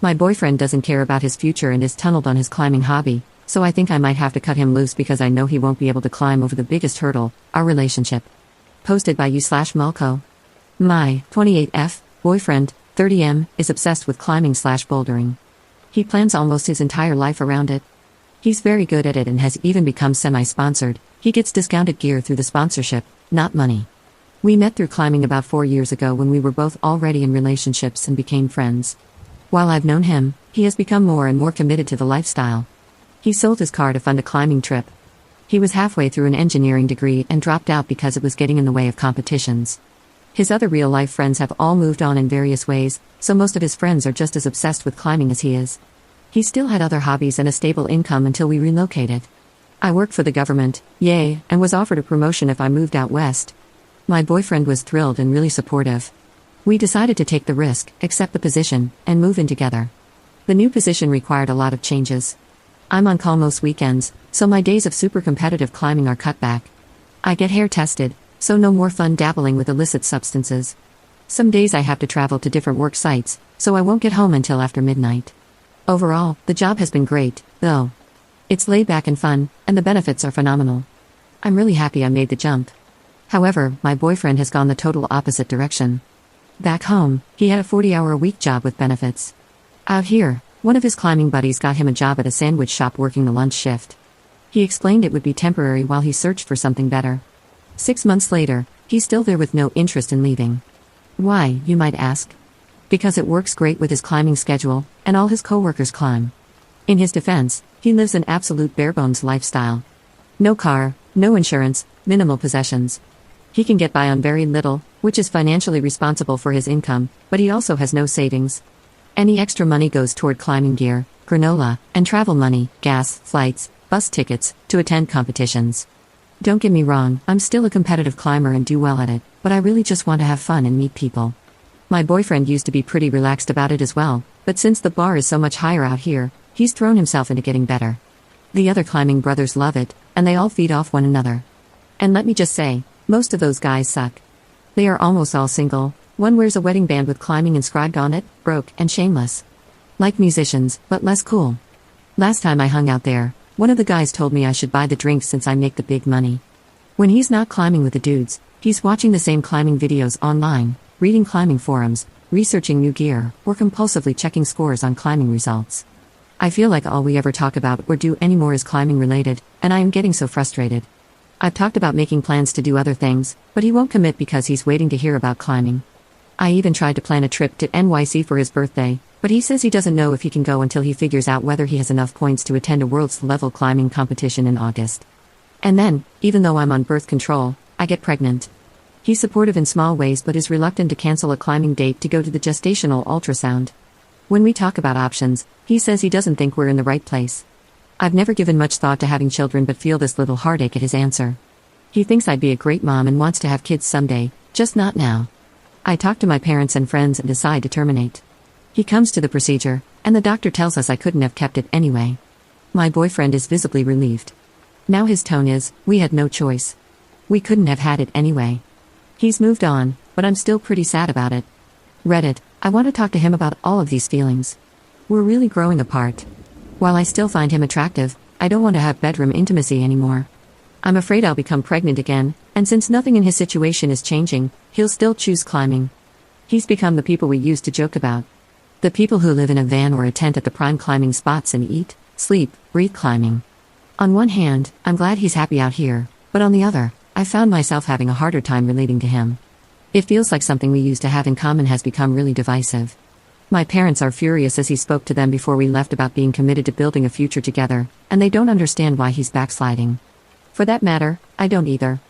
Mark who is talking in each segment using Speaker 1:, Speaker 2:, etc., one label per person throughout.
Speaker 1: My boyfriend doesn't care about his future and is tunneled on his climbing hobby, so I think I might have to cut him loose because I know he won't be able to climb over the biggest hurdle, our relationship. Posted by you/Mulco. My 28F boyfriend, 30M, is obsessed with climbing/bouldering. He plans almost his entire life around it. He's very good at it and has even become semi-sponsored. He gets discounted gear through the sponsorship, not money. We met through climbing about 4 years ago when we were both already in relationships and became friends. While I've known him, he has become more and more committed to the lifestyle. He sold his car to fund a climbing trip. He was halfway through an engineering degree and dropped out because it was getting in the way of competitions. His other real-life friends have all moved on in various ways, so most of his friends are just as obsessed with climbing as he is. He still had other hobbies and a stable income until we relocated. I worked for the government, yay, and was offered a promotion if I moved out west. My boyfriend was thrilled and really supportive. We decided to take the risk, accept the position, and move in together. The new position required a lot of changes. I'm on call most weekends, so my days of super competitive climbing are cut back. I get hair tested, so no more fun dabbling with illicit substances. Some days I have to travel to different work sites, so I won't get home until after midnight. Overall, the job has been great, though. It's laid back and fun, and the benefits are phenomenal. I'm really happy I made the jump. However, my boyfriend has gone the total opposite direction. Back home, he had a 40-hour-a-week job with benefits. Out here, one of his climbing buddies got him a job at a sandwich shop working the lunch shift. He explained it would be temporary while he searched for something better. 6 months later, he's still there with no interest in leaving. Why, you might ask? Because it works great with his climbing schedule, and all his coworkers climb. In his defense, he lives an absolute bare-bones lifestyle. No car, no insurance, minimal possessions. He can get by on very little, which is financially responsible for his income, but he also has no savings. Any extra money goes toward climbing gear, granola, and travel money, gas, flights, bus tickets, to attend competitions. Don't get me wrong, I'm still a competitive climber and do well at it, but I really just want to have fun and meet people. My boyfriend used to be pretty relaxed about it as well, but since the bar is so much higher out here, he's thrown himself into getting better. The other climbing brothers love it, and they all feed off one another. And let me just say, most of those guys suck. They are almost all single. One wears a wedding band with climbing inscribed on it, broke and shameless. Like musicians, but less cool. Last time I hung out there, one of the guys told me I should buy the drinks since I make the big money. When he's not climbing with the dudes, he's watching the same climbing videos online, reading climbing forums, researching new gear, or compulsively checking scores on climbing results. I feel like all we ever talk about or do anymore is climbing related, and I am getting so frustrated. I've talked about making plans to do other things, but he won't commit because he's waiting to hear about climbing. I even tried to plan a trip to NYC for his birthday, but he says he doesn't know if he can go until he figures out whether he has enough points to attend a world's-level climbing competition in August. And then, even though I'm on birth control, I get pregnant. He's supportive in small ways but is reluctant to cancel a climbing date to go to the gestational ultrasound. When we talk about options, he says he doesn't think we're in the right place. I've never given much thought to having children but feel this little heartache at his answer. He thinks I'd be a great mom and wants to have kids someday, just not now. I talk to my parents and friends and decide to terminate. He comes to the procedure, and the doctor tells us I couldn't have kept it anyway. My boyfriend is visibly relieved. Now his tone is, we had no choice. We couldn't have had it anyway. He's moved on, but I'm still pretty sad about it. Reddit, I want to talk to him about all of these feelings. We're really growing apart. While I still find him attractive, I don't want to have bedroom intimacy anymore. I'm afraid I'll become pregnant again, and since nothing in his situation is changing, he'll still choose climbing. He's become the people we used to joke about. The people who live in a van or a tent at the prime climbing spots and eat, sleep, breathe climbing. On one hand, I'm glad he's happy out here, but on the other, I found myself having a harder time relating to him. It feels like something we used to have in common has become really divisive. My parents are furious as he spoke to them before we left about being committed to building a future together, and they don't understand why he's backsliding. For that matter, I don't either.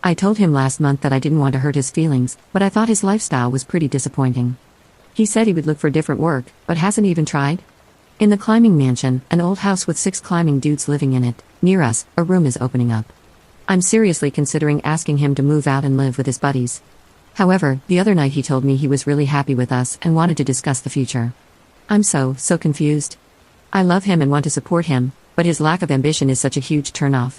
Speaker 1: I told him last month that I didn't want to hurt his feelings, but I thought his lifestyle was pretty disappointing. He said he would look for different work, but hasn't even tried. In the climbing mansion, an old house with 6 climbing dudes living in it, near us, a room is opening up. I'm seriously considering asking him to move out and live with his buddies. However, the other night he told me he was really happy with us and wanted to discuss the future. I'm so confused. I love him and want to support him, but his lack of ambition is such a huge turnoff.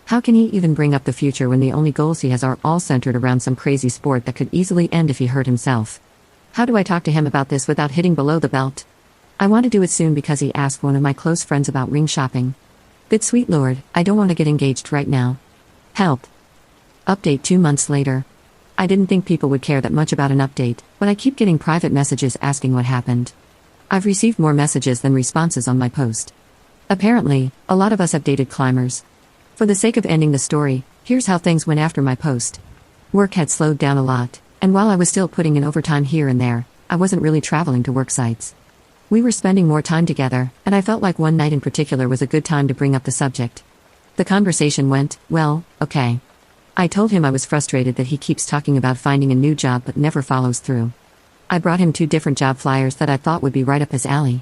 Speaker 1: How can he even bring up the future when the only goals he has are all centered around some crazy sport that could easily end if he hurt himself? How do I talk to him about this without hitting below the belt? I want to do it soon because he asked one of my close friends about ring shopping. Good sweet lord, I don't want to get engaged right now. Help. Update 2 months later. I didn't think people would care that much about an update, but I keep getting private messages asking what happened. I've received more messages than responses on my post. Apparently, a lot of us have dated climbers. For the sake of ending the story, here's how things went after my post. Work had slowed down a lot, and while I was still putting in overtime here and there, I wasn't really traveling to work sites. We were spending more time together, and I felt like one night in particular was a good time to bring up the subject. The conversation went, well, okay. I told him I was frustrated that he keeps talking about finding a new job but never follows through. I brought him 2 different job flyers that I thought would be right up his alley.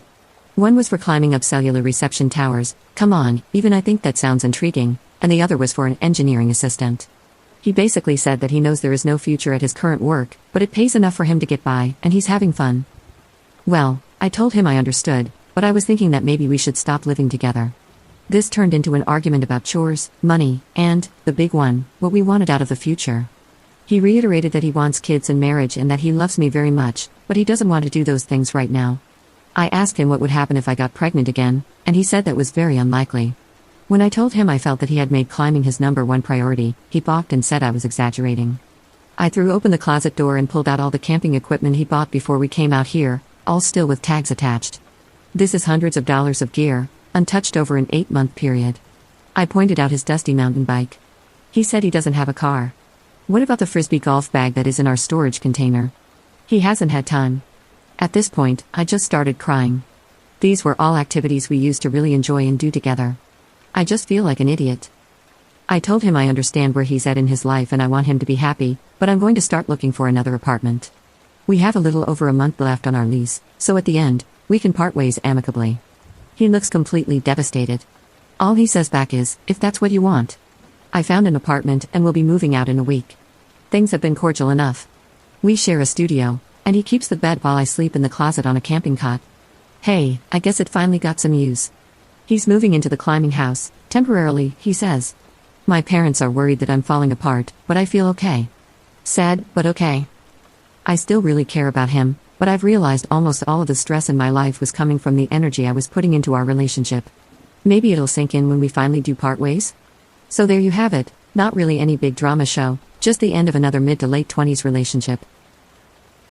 Speaker 1: One was for climbing up cellular reception towers, come on, even I think that sounds intriguing, and the other was for an engineering assistant. He basically said that he knows there is no future at his current work, but it pays enough for him to get by, and he's having fun. Well, I told him I understood, but I was thinking that maybe we should stop living together. This turned into an argument about chores, money, and, the big one, what we wanted out of the future. He reiterated that he wants kids and marriage and that he loves me very much, but he doesn't want to do those things right now. I asked him what would happen if I got pregnant again, and he said that was very unlikely. When I told him I felt that he had made climbing his #1 priority, he balked and said I was exaggerating. I threw open the closet door and pulled out all the camping equipment he bought before we came out here, all still with tags attached. This is hundreds of dollars of gear, untouched over an 8-month period. I pointed out his dusty mountain bike. He said he doesn't have a car. What about the Frisbee golf bag that is in our storage container? He hasn't had time. At this point, I just started crying. These were all activities we used to really enjoy and do together. I just feel like an idiot. I told him I understand where he's at in his life and I want him to be happy, but I'm going to start looking for another apartment. We have a little over a month left on our lease, so at the end, we can part ways amicably. He looks completely devastated. All he says back is, if that's what you want. I found an apartment and will be moving out in a week. Things have been cordial enough. We share a studio, and he keeps the bed while I sleep in the closet on a camping cot. Hey, I guess it finally got some use. He's moving into the climbing house, temporarily, he says. My parents are worried that I'm falling apart, but I feel okay. Sad, but okay. I still really care about him, but I've realized almost all of the stress in my life was coming from the energy I was putting into our relationship. Maybe it'll sink in when we finally do part ways? So there you have it, not really any big drama show, just the end of another mid to late 20s relationship.